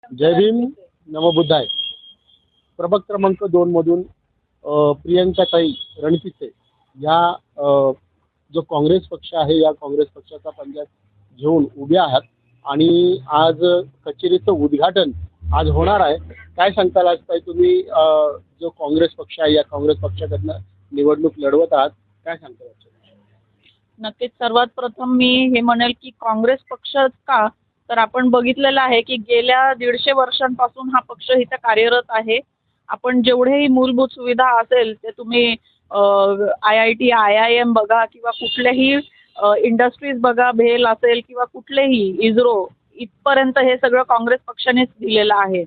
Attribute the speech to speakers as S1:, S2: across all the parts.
S1: जय भीम, नमो बुद्धाय. प्रभाग क्रमांक 2 मधून प्रियंकाताई रणपिसे या जो काँग्रेस पक्ष आहे या काँग्रेस पक्षाचा पंजाब घेऊन उभ्या आहात आणि आज कचेरीचं उद्घाटन आज होणार आहे. काय सांगताल आज ताई तुम्ही जो काँग्रेस पक्ष आहे या काँग्रेस पक्षाकडनं निवडणूक लढवत आहात, काय सांगताल?
S2: नक्कीच सर्वात प्रथम मी हे म्हणेल की काँग्रेस पक्ष का तर आपण बघितलेलं आहे की गेल्या 150 वर्षांपासून हा पक्ष इथे कार्यरत आहे. आपण जेवढेही मूलभूत सुविधा असेल ते तुम्ही IIT IIM बघा किंवा कुठल्याही इंडस्ट्रीज बघा, भेल असेल किंवा कुठलेही इस्रो इथपर्यंत हे सगळं काँग्रेस पक्षानेच दिलेलं आहे.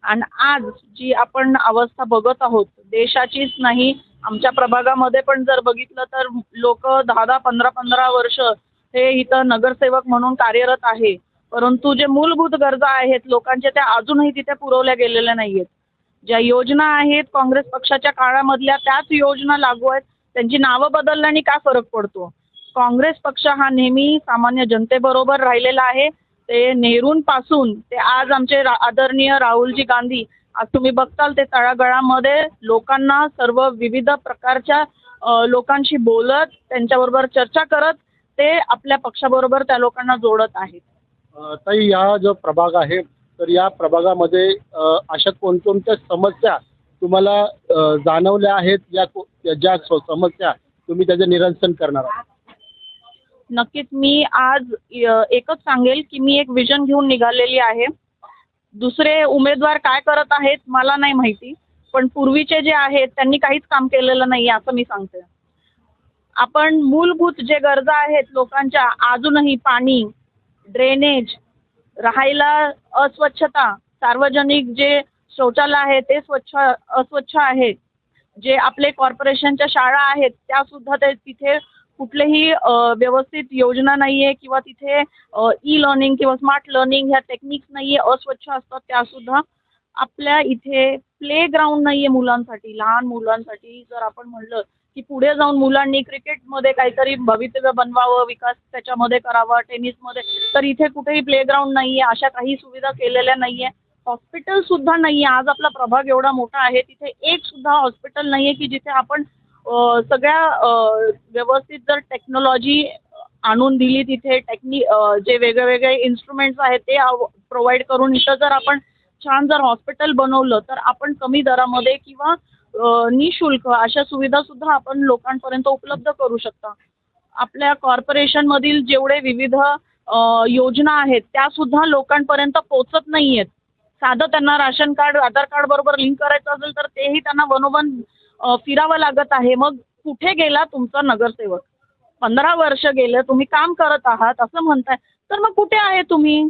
S2: आणि आज जी आपण अवस्था बघत आहोत देशाचीच नाही, आमच्या प्रभागामध्ये पण जर बघितलं तर लोक 10-10 15-15 वर्ष हे इथं नगरसेवक म्हणून कार्यरत आहे, परंतु जे मूलभूत गरजा आहेत लोकांच्या त्या अजूनही तिथे पुरवल्या गेलेल्या नाही आहेत. ज्या योजना आहेत काँग्रेस पक्षाच्या काळामधल्या त्याच योजना लागू आहेत. त्यांची नावं बदलल्याने काय फरक पडतो? काँग्रेस पक्ष हा नेहमी सामान्य जनतेबरोबर राहिलेला आहे. ते नेहरूंपासून ते आज आमचे आदरणीय राहुलजी गांधी, आज तुम्ही बघताल ते तळागाळामध्ये लोकांना सर्व विविध प्रकारच्या लोकांशी बोलत त्यांच्याबरोबर चर्चा करत ते आपल्या पक्षाबरोबर त्या लोकांना जोडत आहेत.
S1: ताई, या जो प्रभाग आहे तर या प्रभागामध्ये अशा कोणकोणत्या समस्या तुम्हाला जाणवल्या आहेत, या ज्या समस्या तुम्ही त्याचं निरसन करणार आहात?
S2: नक्कीच मी आज एकच सांगेल की मी एक विजन घेऊन निघालेली आहे. दुसरे उमेदवार काय करत आहेत मला नाही माहिती, पण पूर्वीचे जे आहेत त्यांनी काहीच काम केलेलं नाही असं मी सांगते. आपण मूलभूत जे गरजा आहेत लोकांच्या अजूनही पाणी, ड्रेनेज, राहायला अस्वच्छता, सार्वजनिक जे शौचालय आहे ते अस्वच्छ आहेत, जे आपले कॉर्पोरेशनच्या शाळा आहेत त्यासुद्धा ते तिथे कुठलेही व्यवस्थित योजना नाही आहे किंवा तिथे ई-लर्निंग किंवा स्मार्ट लर्निंग ह्या टेक्निक्स नाही आहे, अस्वच्छ असतात त्यासुद्धा. आपल्या इथे प्लेग्राऊंड नाही आहे मुलांसाठी, लहान मुलांसाठी. जर आपण म्हणलं की पुढे जाऊन मुलांनी क्रिकेटमध्ये काहीतरी भवितव्य बनवावं, विकास त्याच्यामध्ये करावा, टेनिसमध्ये, तर इथे कुठेही प्लेग्राऊंड नाही आहे, अशा काही सुविधा केलेल्या नाही आहे. हॉस्पिटलसुद्धा नाही आहे. आज आपला प्रभाग एवढा मोठा आहे तिथे एकसुद्धा हॉस्पिटल नाही आहे की जिथे आपण सगळ्या व्यवस्थित जर टेक्नॉलॉजी आणून दिली तिथे जे वेगळे इन्स्ट्रुमेंट्स आहेत ते प्रोव्हाइड करून इथं जर आपण छान जर हॉस्पिटल बनवलं तर आपण कमी दरामध्ये किंवा निशुल्क अशा सुविधासुद्धा आपण लोकांपर्यंत उपलब्ध करू शकता. आपल्या कॉर्पोरेशनमधील जेवढे विविध योजना आहेत त्यासुद्धा लोकांपर्यंत पोचत नाही आहेत. साधं त्यांना राशन कार्ड, आधार कार्ड बरोबर लिंक करायचं असेल तर तेही त्यांना वनोवन फिरावं लागत आहे. मग कुठे गेला तुमचा नगरसेवक? 15 वर्ष गेले तुम्ही काम करत आहात असं म्हणताय, तर मग कुठे आहे तुम्ही?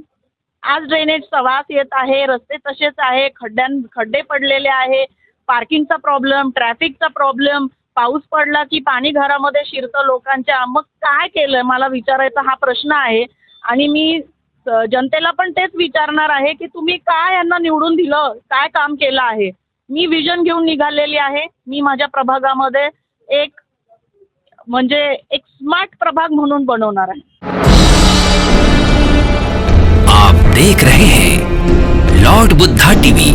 S2: आज ड्रेनेजचा वास येत आहे, रस्ते तसेच आहे, खड्डे पडलेले आहे, पार्किंगचा प्रॉब्लेम, ट्रॅफिकचा प्रॉब्लेम, पाऊस पडला की पाणी घरामध्ये शिरतं लोकांच्या. मग काय केलं मला विचारायचा हा प्रश्न आहे. आणि मी जनतेला पण तेच विचारणार आहे की तुम्ही काय यांना निवडून दिलं, काय काम केलं आहे? मी विजन घेऊन निघालेली आहे. मी माझ्या प्रभागामध्ये एक स्मार्ट प्रभाग म्हणून बनवणार आहे.
S3: आप देख रहे हैं लॉर्ड बुद्धा टीवी.